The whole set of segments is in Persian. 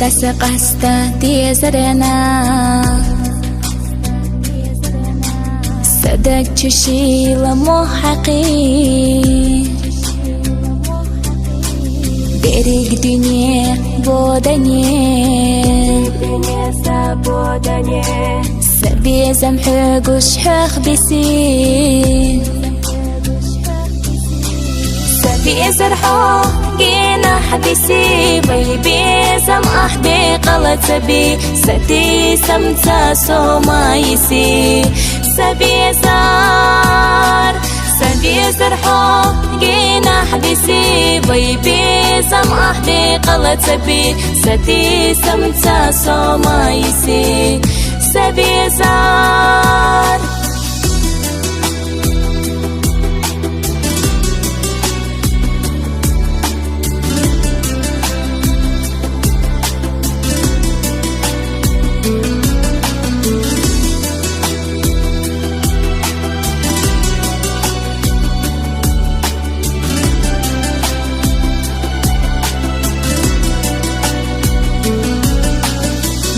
دست قصد دیزرنا صدق تشيل محقي بريق دنيا بودنيا سبي زمحق وشحخ بسي سبي زرحو جينا حبيسي بيبي زم أحدي قلت سبي ستي سمتا سومايسي سبي زرحو جينا حبيسي بيبي زم أحدي قلت سبي ستي سمتا سومايسي سبي زار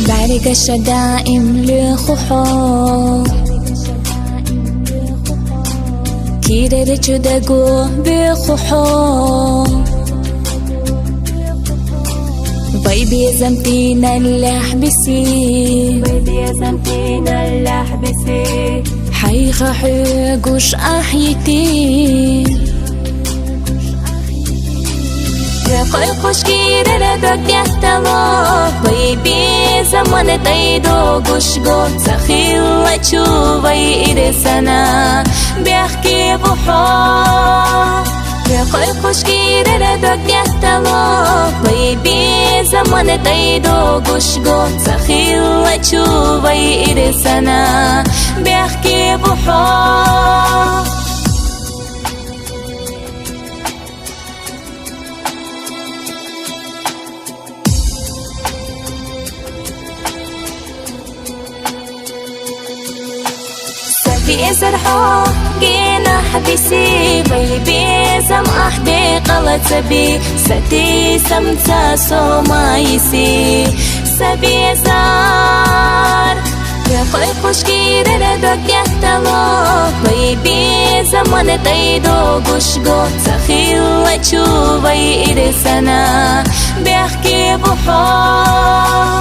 بعرق الشدائم لخوحو كيرا رجو دقو بخوحو بيبي زمتينا اللحبسي حيخا حيقوش أحيتي قوي خوشگیره را دگهتما بيبي زمان تيدو قشقو تخيل تشوفي إرسنا بيحكي بحو قوي خوشگیره را دگهتما بيبي زمان تيدو قشقو تخيل تشوفي إرسنا بيحكي بحو سبي زرحو جينا حبيسي بيبي زم أحدي قلت سبي ستي سمتا سومايسي سبي زار قوي خوشگیره را دگهتما بيبي زمان تيدو قشقو تخيل تشوفي إرسنا بيحكي بحو